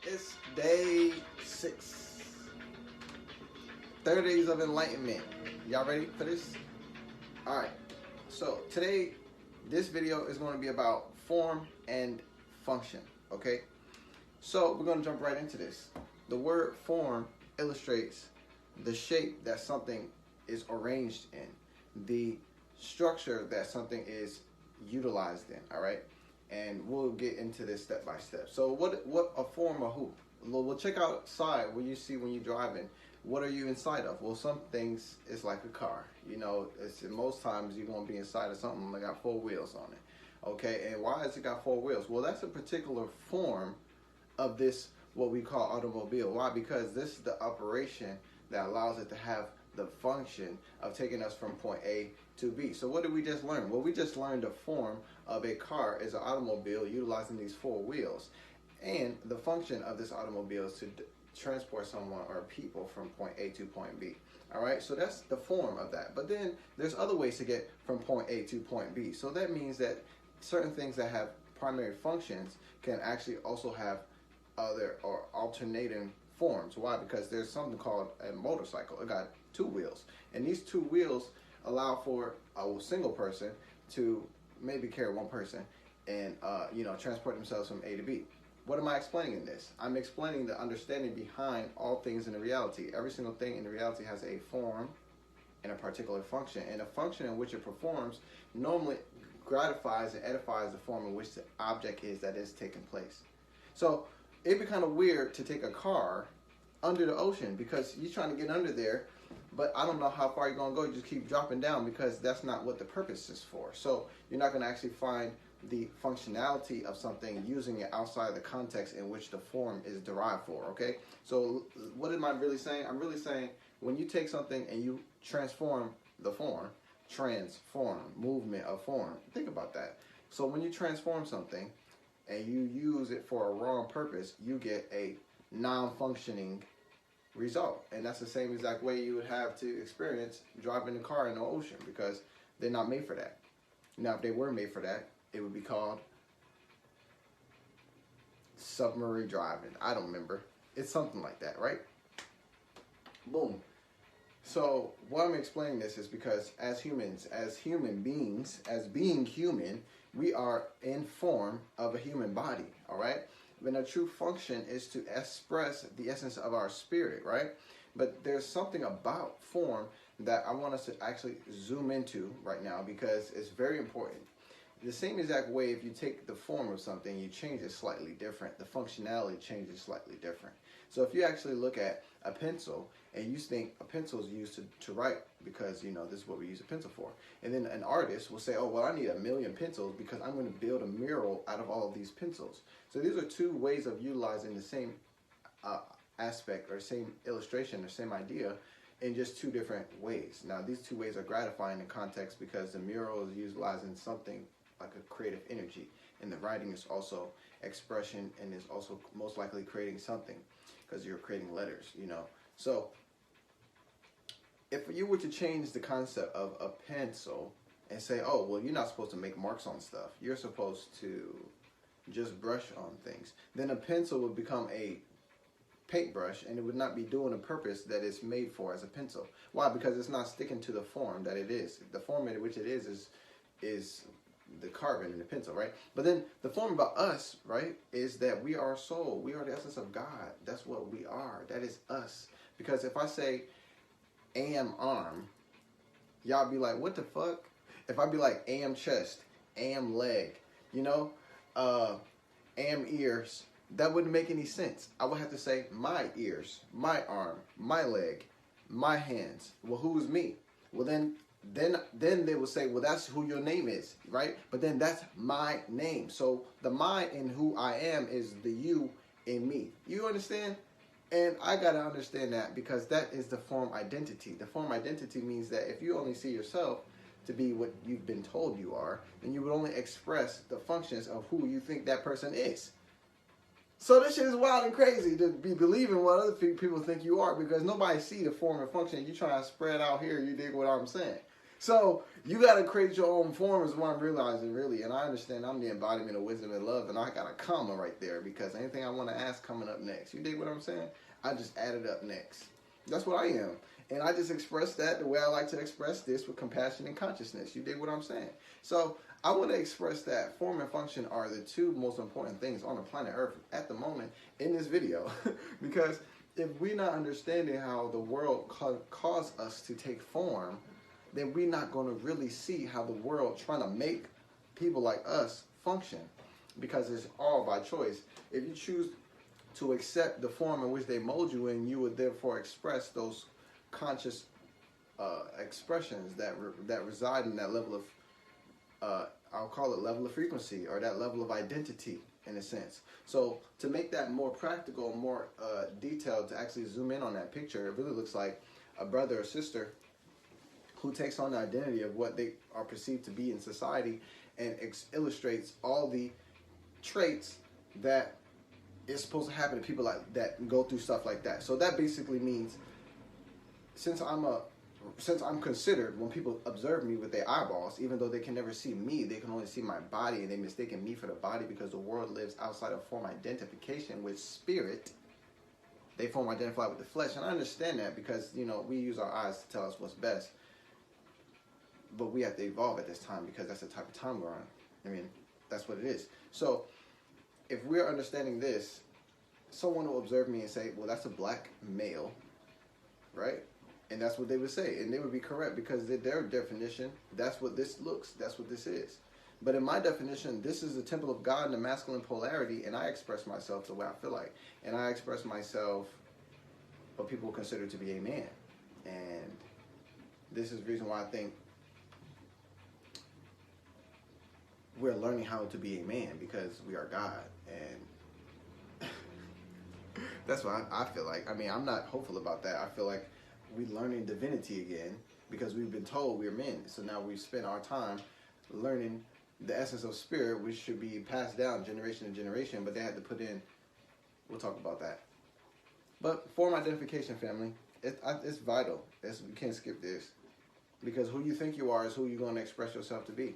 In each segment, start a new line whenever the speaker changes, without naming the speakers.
It's day 6. 30 days of enlightenment. Y'all ready for this? Alright. So today, this video is going to be about form and function. Okay? So we're going to jump right into this. The word form illustrates the shape that something is arranged in, the structure that something is utilized in. Alright? And we'll get into this step by step. So what a form of who? Well, check outside what you see when you're driving. What are you inside of? Well, some things it's like a car. You know, most times you're gonna be inside of something that got 4 wheels on it. Okay, and why has it got 4 wheels? Well, that's a particular form of this what we call automobile. Why? Because this is the operation that allows it to have the function of taking us from point A to B. So what did we just learn? Well, we just learned the form of a car is an automobile utilizing these 4 wheels. And the function of this automobile is to transport someone or people from point A to point B. All right, so that's the form of that. But then there's other ways to get from point A to point B. So that means that certain things that have primary functions can actually also have other or alternating forms. Why? Because there's something called a motorcycle. It got 2 wheels, and these 2 wheels allow for a single person to maybe carry one person and transport themselves from A to B. What am I explaining in this? I'm explaining the understanding behind all things in the reality. Every single thing in the reality has a form and a particular function, and the function in which it performs normally gratifies and edifies the form in which the object is that is taking place. So it'd be kind of weird to take a car under the ocean because you're trying to get under there, but I don't know how far you're going to go. You just keep dropping down because that's not what the purpose is for. So you're not going to actually find the functionality of something using it outside the context in which the form is derived for, okay? So what am I really saying? I'm really saying when you take something and you transform the form, movement of form, think about that. So when you transform something and you use it for a wrong purpose, you get a non-functioning result. And that's the same exact way you would have to experience driving a car in the ocean because they're not made for that. Now, if they were made for that, it would be called submarine driving. I don't remember. It's something like that, right? Boom. So why I'm explaining this is because as humans, as human beings, as being human, we are in form of a human body, all right? When a true function is to express the essence of our spirit, right? But there's something about form that I want us to actually zoom into right now because it's very important. The same exact way, if you take the form of something, you change it slightly different. The functionality changes slightly different. So if you actually look at a pencil and you think a pencil is used to write because, this is what we use a pencil for. And then an artist will say, oh, well, I need 1,000,000 pencils because I'm going to build a mural out of all of these pencils. So these are 2 ways of utilizing the same aspect or same illustration or same idea in just 2 different ways. Now, these 2 ways are gratifying in context because the mural is utilizing something like a creative energy, and the writing is also expression and is also most likely creating something because you're creating letters, So if you were to change the concept of a pencil and say, oh, well, you're not supposed to make marks on stuff, you're supposed to just brush on things, then a pencil would become a paintbrush and it would not be doing a purpose that it's made for as a pencil. Why? Because it's not sticking to the form that it is. The form in which it is the carbon in the pencil, right? But then the form about us, right, is that we are soul. We are the essence of God. That's what we are. That is us. Because if I say am arm, y'all be like, what the fuck? If I be like am chest, am leg, am ears, that wouldn't make any sense. I would have to say my ears, my arm, my leg, my hands. Well, who's me? Well, then they will say, well, that's who your name is, right? But then that's my name. So the my in who I am is the you in me. You understand? And I got to understand that because that is the form identity. The form identity means that if you only see yourself to be what you've been told you are, then you would only express the functions of who you think that person is. So this shit is wild and crazy to be believing what other people think you are because nobody see the form and function. You try to spread out here, you dig what I'm saying. So you got to create your own form is what I'm realizing, really. And I understand I'm the embodiment of wisdom and love, and I got a comma right there because anything I want to ask coming up next. You dig what I'm saying? I just added up next. That's what I am. And I just express that the way I like to express this with compassion and consciousness. You dig what I'm saying? So I want to express that form and function are the two most important things on the planet Earth at the moment in this video. Because if we're not understanding how the world caused us to take form, then we're not going to really see how the world trying to make people like us function, because it's all by choice. If you choose to accept the form in which they mold you in, you would therefore express those conscious expressions that reside in that level of, I'll call it level of frequency, or that level of identity in a sense. So to make that more practical, more detailed, to actually zoom in on that picture, it really looks like a brother or sister who takes on the identity of what they are perceived to be in society and illustrates all the traits that is supposed to happen to people like that go through stuff like that. So that basically means since I'm considered, when people observe me with their eyeballs, even though they can never see me, they can only see my body, and they mistaken me for the body because the world lives outside of form identification with spirit. They form identify with the flesh, and I understand that because, you know, we use our eyes to tell us what's best. But we have to evolve at this time because that's the type of time we're on. I mean, that's what it is. So if we're understanding this, someone will observe me and say, well, that's a black male, right? And that's what they would say. And they would be correct because their definition, that's what this looks, that's what this is. But in my definition, this is the temple of God in the masculine polarity, and I express myself the way I feel like. And I express myself what people consider to be a man. And this is the reason why I think we're learning how to be a man, because we are God. And that's what I feel like. I mean, I'm not hopeful about that. I feel like we're learning divinity again because we've been told we're men. So now we spend our time learning the essence of spirit, which should be passed down generation to generation, but they had to put in, we'll talk about that. But form identification, family, it's vital. We can't skip this, because who you think you are is who you're going to express yourself to be.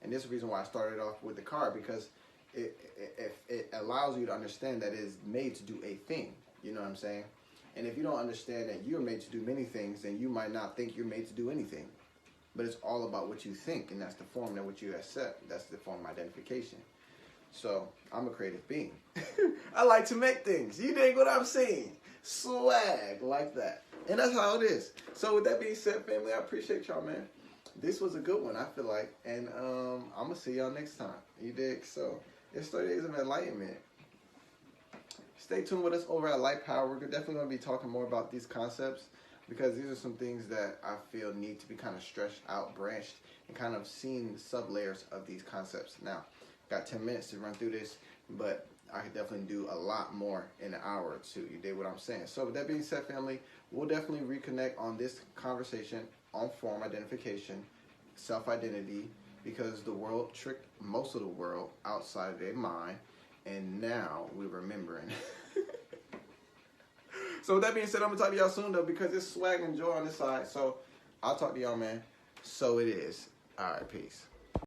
And this is the reason why I started off with the card, because it allows you to understand that it is made to do a thing. You know what I'm saying? And if you don't understand that you're made to do many things, then you might not think you're made to do anything. But it's all about what you think, and that's the form that what you accept. That's the form of identification. So I'm a creative being. I like to make things. You dig what I'm saying? Swag like that. And that's how it is. So with that being said, family, I appreciate y'all, man. This was a good one, I feel like. And I'm going to see y'all next time. You dig? So it's 30 Days of Enlightenment. Stay tuned with us over at Light Power. We're definitely going to be talking more about these concepts, because these are some things that I feel need to be kind of stretched out, branched, and kind of seen the sub-layers of these concepts. Now, got 10 minutes to run through this, but I could definitely do a lot more in an hour or two. You dig what I'm saying? So with that being said, family, we'll definitely reconnect on this conversation on form identification, self-identity, because the world tricked most of the world outside of their mind, and now we're remembering. So with that being said, I'm going to talk to y'all soon, though, because it's swag and joy on this side. So I'll talk to y'all, man. So it is. All right, peace.